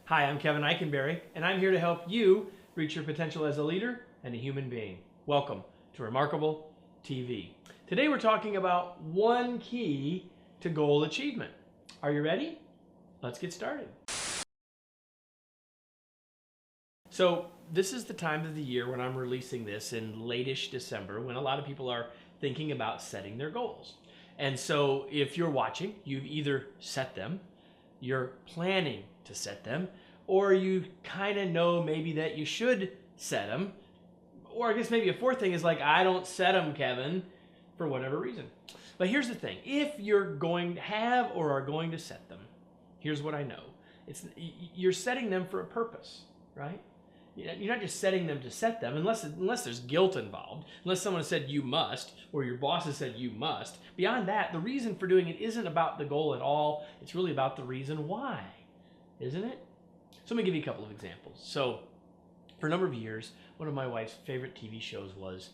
Hi, I'm Kevin Eikenberry, and I'm here to help you reach your potential as a leader and a human being. Welcome to Remarkable TV. Today we're talking about one key to goal achievement. Are you ready? Let's get started. So this is the time of the year when I'm releasing this in late-ish December, when a lot of people are thinking about setting their goals. And so if you're watching, you've either set them, you're planning to set them, or you kind of know maybe that you should set them. Or I guess maybe a fourth thing is like, I don't set them, Kevin, for whatever reason. But here's the thing. If you're going to have or are going to set them, here's what I know. You're setting them for a purpose, right? You're not just setting them to set them, unless there's guilt involved, unless someone said you must, or your boss has said you must. Beyond that, the reason for doing it isn't about the goal at all. It's really about the reason why, isn't it? So let me give you a couple of examples. So for a number of years, one of my wife's favorite TV shows was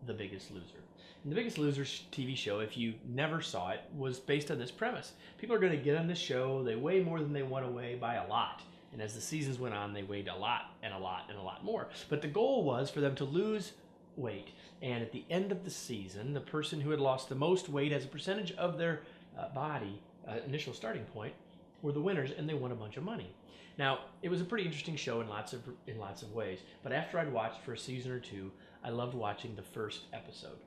The Biggest Loser. And The Biggest Loser TV show, if you never saw it, was based on this premise. People are going to get on this show, they weigh more than they want to weigh by a lot. And as the seasons went on, they weighed a lot and a lot and a lot more. But the goal was for them to lose weight. And at the end of the season, the person who had lost the most weight as a percentage of their body, initial starting point, were the winners, and they won a bunch of money. Now, it was a pretty interesting show in lots of ways. But after I'd watched for a season or two, I loved watching the first episode.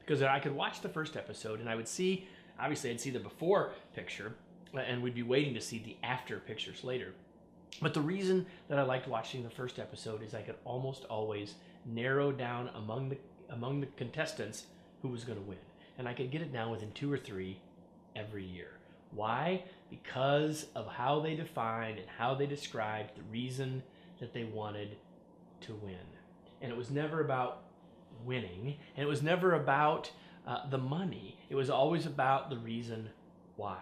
Because I could watch the first episode, and I would see, obviously I'd see the before picture, and we'd be waiting to see the after pictures later. But the reason that I liked watching the first episode is I could almost always narrow down among the contestants who was going to win. And I could get it down within 2 or 3 every year. Why? Because of how they defined and how they described the reason that they wanted to win. And it was never about winning, and it was never about the money. It was always about the reason why.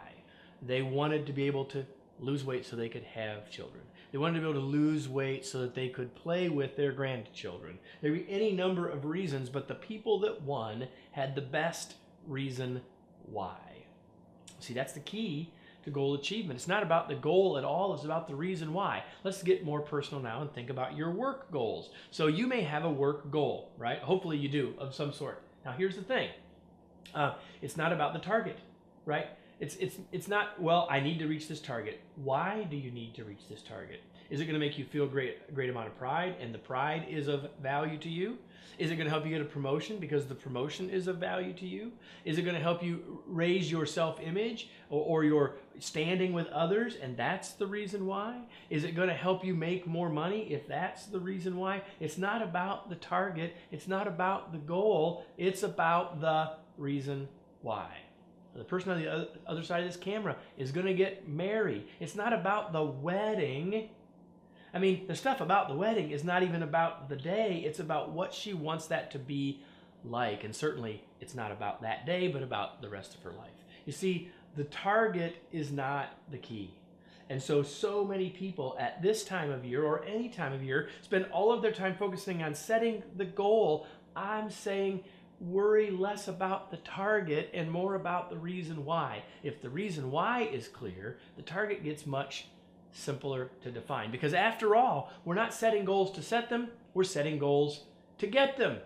They wanted to be able to lose weight so they could have children. They wanted to be able to lose weight so that they could play with their grandchildren. There would be any number of reasons, but the people that won had the best reason why. See, that's the key to goal achievement. It's not about the goal at all, it's about the reason why. Let's get more personal now and think about your work goals. So you may have a work goal, right? Hopefully you do, of some sort. Now here's the thing. It's not about the target, right? It's not, well, I need to reach this target. Why do you need to reach this target? Is it going to make you feel a great amount of pride, and the pride is of value to you? Is it going to help you get a promotion because the promotion is of value to you? Is it going to help you raise your self-image or your standing with others, and that's the reason why? Is it going to help you make more money if that's the reason why? It's not about the target. It's not about the goal. It's about the reason why. The person on the other side of this camera is going to get married. It's not about the wedding. I mean, the stuff about the wedding is not even about the day. It's about what she wants that to be like. And certainly it's not about that day, but about the rest of her life. You see, the target is not the key. And so many people at this time of year or any time of year spend all of their time focusing on setting the goal. I'm saying worry less about the target and more about the reason why. If the reason why is clear, the target gets much simpler to define. Because after all, we're not setting goals to set them, we're setting goals to get them.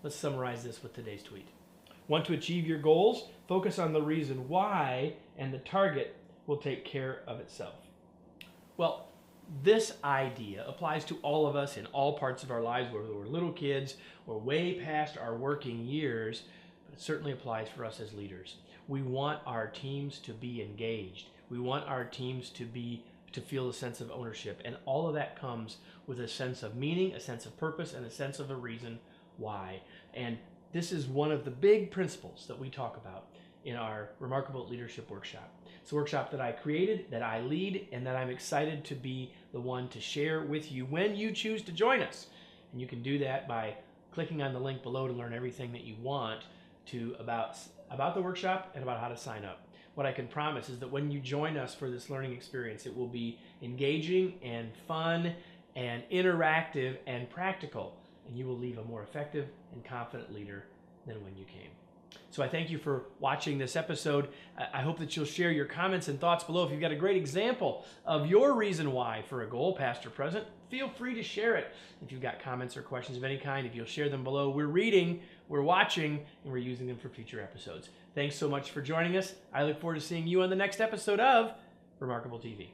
Let's summarize this with today's tweet. Want to achieve your goals? Focus on the reason why, and the target will take care of itself. Well, this idea applies to all of us in all parts of our lives, whether we're little kids or way past our working years, but it certainly applies for us as leaders. We want our teams to be engaged. We want our teams to feel a sense of ownership, and all of that comes with a sense of meaning, a sense of purpose, and a sense of a reason why. And this is one of the big principles that we talk about in our Remarkable Leadership Workshop. It's a workshop that I created, that I lead, and that I'm excited to be the one to share with you when you choose to join us. And you can do that by clicking on the link below to learn everything that you want to about the workshop and about how to sign up. What I can promise is that when you join us for this learning experience, it will be engaging and fun and interactive and practical, and you will leave a more effective and confident leader than when you came. So I thank you for watching this episode. I hope that you'll share your comments and thoughts below. If you've got a great example of your reason why for a goal, past or present, feel free to share it. If you've got comments or questions of any kind, if you'll share them below, we're reading, we're watching, and we're using them for future episodes. Thanks so much for joining us. I look forward to seeing you on the next episode of Remarkable TV.